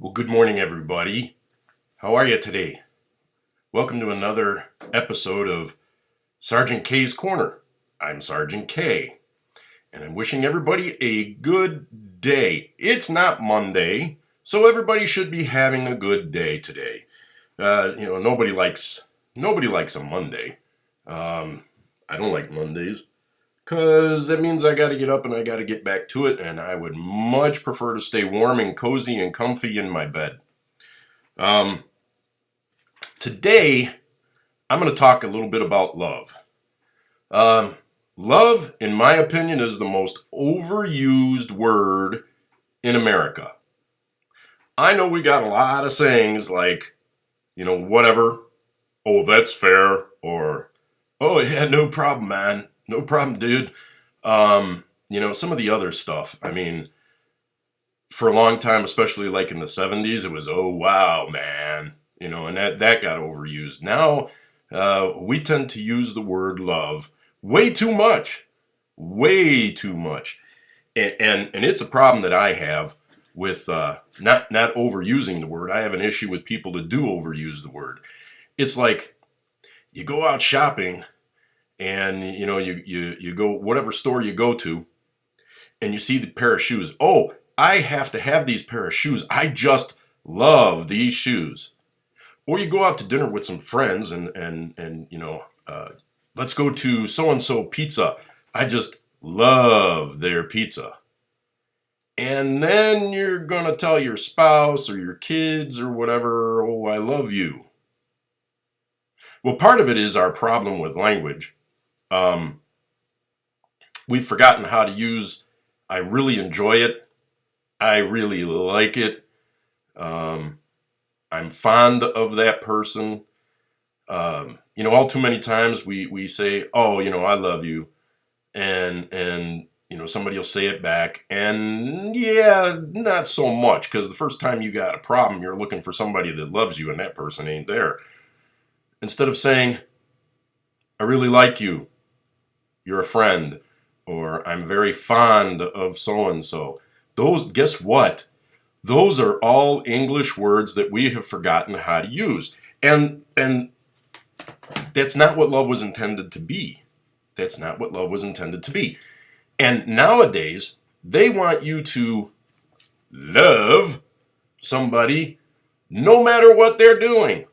Well, good morning, everybody. How are you today? Welcome to another episode of Sergeant K's Corner. I'm Sergeant K, and I'm wishing everybody a good day. It's not Monday, so everybody should be having a good day today. Nobody likes a Monday. I don't like Mondays because that means I got to get up and I got to get back to it, and I would much prefer to stay warm and cozy and comfy in my bed. Today, I'm going to talk a little bit about love. Love, in my opinion, is the most overused word in America. I know we got a lot of sayings like, whatever, oh, that's fair, or, oh, yeah, no problem, man, no problem, dude. Some of the other stuff, for a long time, especially like in the 70s, it was, oh, wow, man. And that got overused. Now, we tend to use the word love way too much. Way too much. And it's a problem that I have with not overusing the word. I have an issue with people that do overuse the word. It's like you go out shopping and, you go whatever store you go to and you see the pair of shoes. Oh, I have to have these pair of shoes. I just love these shoes. Or you go out to dinner with some friends and let's go to so-and-so pizza. I just love their pizza. And then you're going to tell your spouse or your kids or whatever, oh, I love you. Well, part of it is our problem with language. We've forgotten how to use, I really enjoy it. I really like it. I'm fond of that person. All too many times we say, oh, I love you. And somebody will say it back. And yeah, not so much. Because the first time you got a problem, you're looking for somebody that loves you and that person ain't there. Instead of saying, I really like you. You're a friend. Or I'm very fond of so-and-so. Guess what? Those are all English words that we have forgotten how to use. And that's not what love was intended to be. That's not what love was intended to be. And nowadays, they want you to love somebody no matter what they're doing.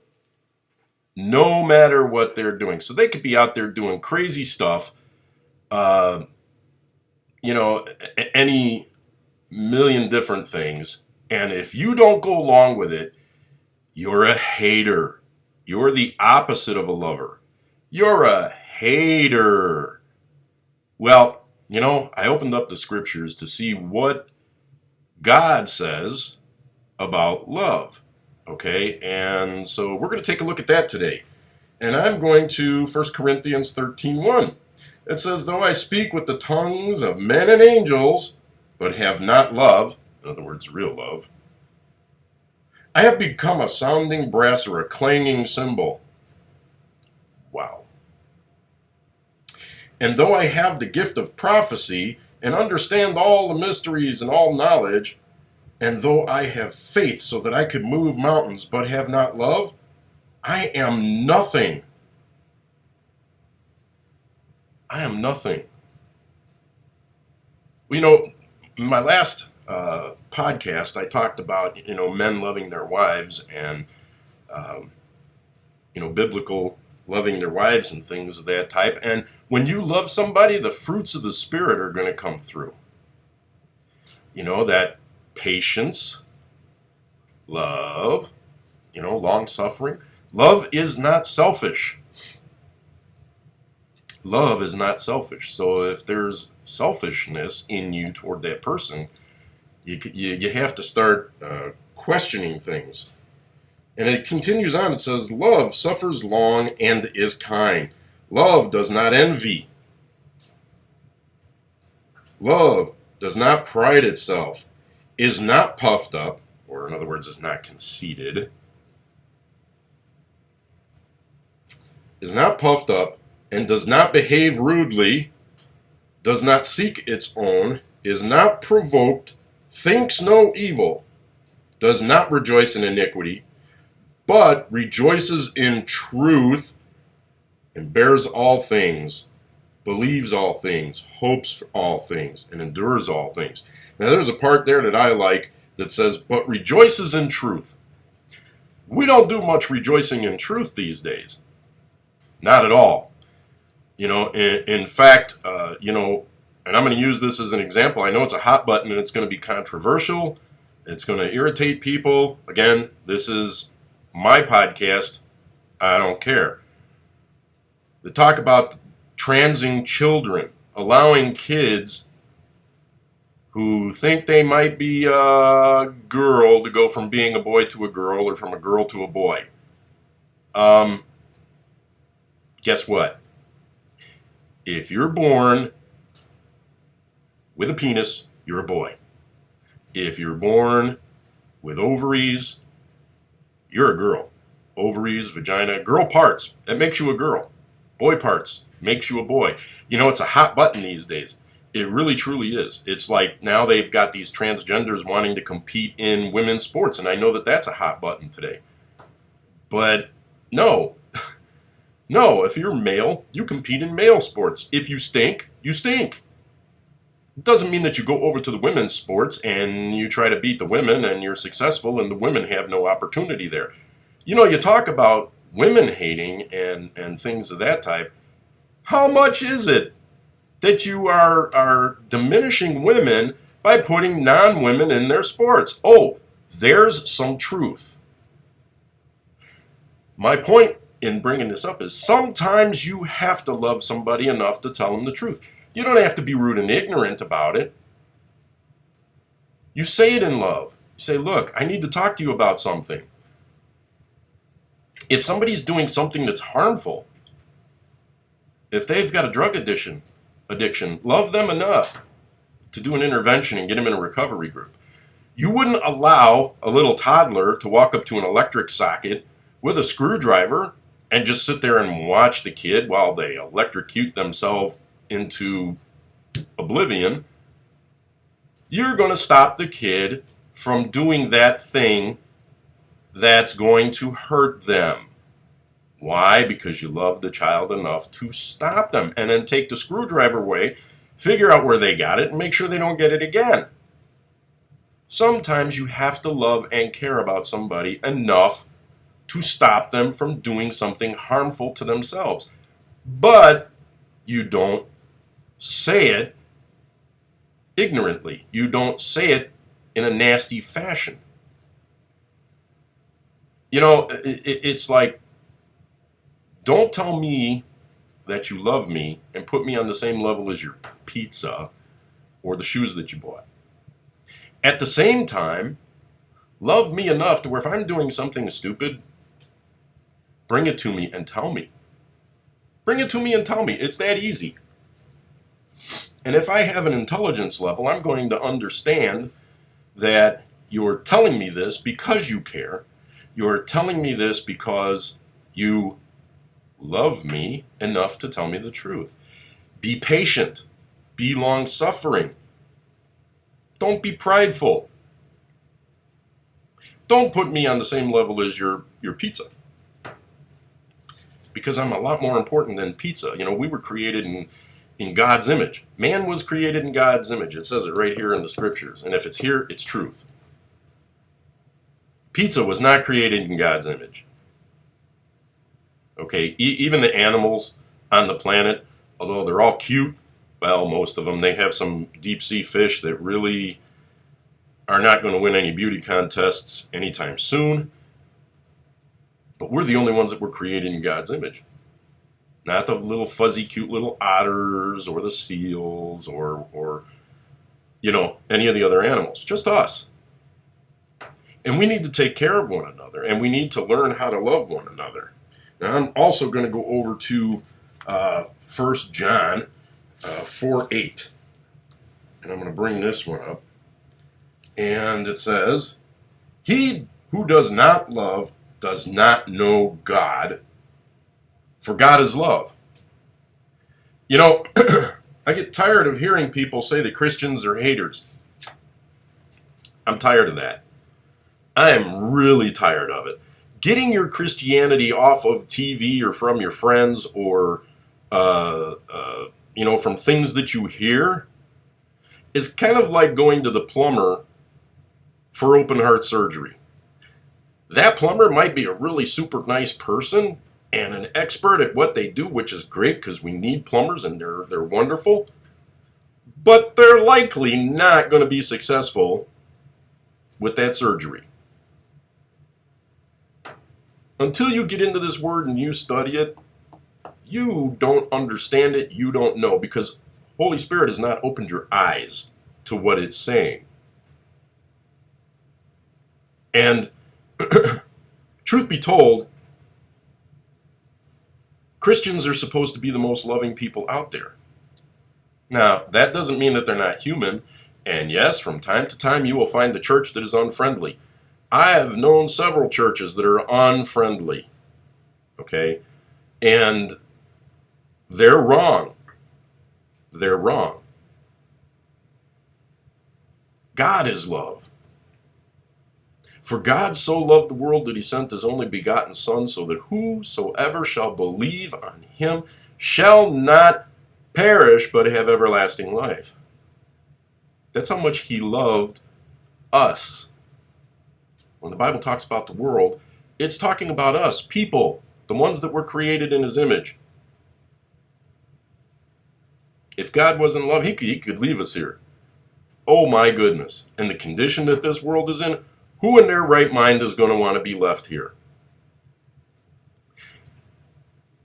No matter what they're doing. So they could be out there doing crazy stuff, any million different things. And if you don't go along with it, you're a hater. You're the opposite of a lover. You're a hater. Well, I opened up the scriptures to see what God says about love. Okay, and so we're going to take a look at that today. And I'm going to 1 Corinthians 13:1. It says, though I speak with the tongues of men and angels, but have not love, in other words, real love, I have become a sounding brass or a clanging cymbal. Wow. And though I have the gift of prophecy and understand all the mysteries and all knowledge, and though I have faith so that I could move mountains but have not love, I am nothing. I am nothing. Well, in my last podcast, I talked about, men loving their wives and, biblical loving their wives and things of that type. And when you love somebody, the fruits of the Spirit are going to come through. That patience, love, long suffering. Love is not selfish. Love is not selfish. So if there's selfishness in you toward that person, you have to start questioning things. And it continues on. It says, love suffers long and is kind. Love does not envy. Love does not pride itself, is not puffed up, or in other words, is not conceited, is not puffed up, and does not behave rudely, does not seek its own, is not provoked, thinks no evil, does not rejoice in iniquity, but rejoices in truth, and bears all things, believes all things, hopes for all things, and endures all things. Now there's a part there that I like that says, but rejoices in truth. We don't do much rejoicing in truth these days. Not at all. In fact, and I'm going to use this as an example. I know it's a hot button and it's going to be controversial. It's going to irritate people. Again, this is my podcast. I don't care. They talk about transing children, allowing kids who think they might be a girl to go from being a boy to a girl or from a girl to a boy. Guess what? If you're born with a penis, you're a boy. If you're born with ovaries, you're a girl. Ovaries, vagina, girl parts, that makes you a girl. Boy parts makes you a boy. It's a hot button these days. It really truly is. It's like now they've got these transgenders wanting to compete in women's sports, and I know that that's a hot button today. But no. No, if you're male, you compete in male sports. If you stink, you stink. It doesn't mean that you go over to the women's sports and you try to beat the women and you're successful and the women have no opportunity there. You talk about women hating and things of that type. How much is it that you are diminishing women by putting non-women in their sports? Oh, there's some truth. My point in bringing this up is sometimes you have to love somebody enough to tell them the truth. You don't have to be rude and ignorant about it. You say it in love. You say, look, I need to talk to you about something. If somebody's doing something that's harmful, if they've got a drug addiction, love them enough to do an intervention and get them in a recovery group. You wouldn't allow a little toddler to walk up to an electric socket with a screwdriver and just sit there and watch the kid while they electrocute themselves into oblivion. You're going to stop the kid from doing that thing that's going to hurt them. Why? Because you love the child enough to stop them and then take the screwdriver away, figure out where they got it, and make sure they don't get it again. Sometimes you have to love and care about somebody enough to stop them from doing something harmful to themselves. But you don't say it ignorantly. You don't say it in a nasty fashion. It's like, don't tell me that you love me and put me on the same level as your pizza or the shoes that you bought. At the same time, love me enough to where if I'm doing something stupid, bring it to me and tell me. Bring it to me and tell me. It's that easy. And if I have an intelligence level, I'm going to understand that you're telling me this because you care. You're telling me this because you love me enough to tell me the truth. Be patient. Be long-suffering. Don't be prideful. Don't put me on the same level as your pizza. Because I'm a lot more important than pizza. We were created in God's image. Man was created in God's image. It says it right here in the scriptures. And if it's here, it's truth. Pizza was not created in God's image. Okay, even the animals on the planet, although they're all cute, well, most of them, they have some deep sea fish that really are not going to win any beauty contests anytime soon. But we're the only ones that were created in God's image. Not the little fuzzy, cute little otters or the seals or any of the other animals. Just us. And we need to take care of one another. And we need to learn how to love one another. Now, I'm also going to go over to 1 John 4:8. And I'm going to bring this one up. And it says, "He who does not love does not know God, for God is love." I get tired of hearing people say that Christians are haters. I'm tired of that. I am really tired of it. Getting your Christianity off of TV or from your friends or, from things that you hear is kind of like going to the plumber for open heart surgery. That plumber might be a really super nice person and an expert at what they do, which is great because we need plumbers and they're wonderful. But they're likely not going to be successful with that surgery. Until you get into this word and you study it, you don't understand it, you don't know, because Holy Spirit has not opened your eyes to what it's saying. And truth be told, Christians are supposed to be the most loving people out there. Now, that doesn't mean that they're not human. And yes, from time to time you will find the church that is unfriendly. I have known several churches that are unfriendly. Okay? And they're wrong. They're wrong. God is love. For God so loved the world that he sent his only begotten Son, so that whosoever shall believe on him shall not perish, but have everlasting life. That's how much he loved us. When the Bible talks about the world, it's talking about us, people, the ones that were created in his image. If God wasn't love, he could leave us here. Oh my goodness. And the condition that this world is in, who in their right mind is going to want to be left here?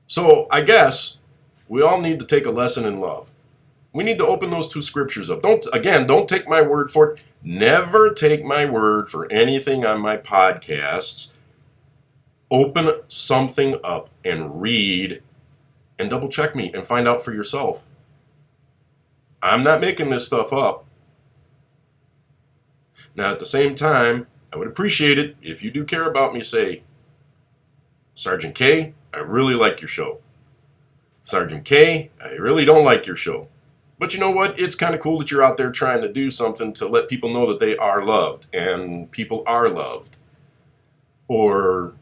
So I guess we all need to take a lesson in love. We need to open those two scriptures up. Don't take my word for it. Never take my word for anything on my podcasts. Open something up and read and double check me and find out for yourself. I'm not making this stuff up. Now, at the same time, I would appreciate it if you do care about me, say, Sergeant K, I really like your show. Sergeant K, I really don't like your show. But you know what? It's kind of cool that you're out there trying to do something to let people know that they are loved, and people are loved. Or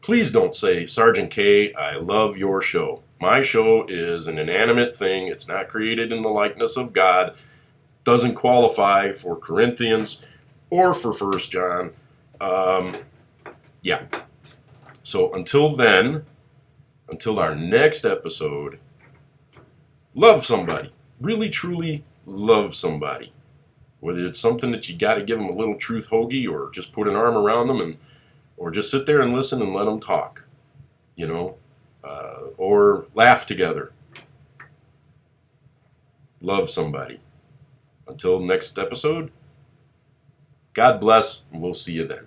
please don't say, Sergeant K, I love your show. My show is an inanimate thing. It's not created in the likeness of God. Doesn't qualify for Corinthians or for 1 John. Yeah. So until then, until our next episode, love somebody. Really, truly love somebody. Whether it's something that you got to give them a little truth hoagie, or just put an arm around them, or just sit there and listen and let them talk, or laugh together. Love somebody. Until next episode, God bless, and we'll see you then.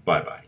Bye-bye.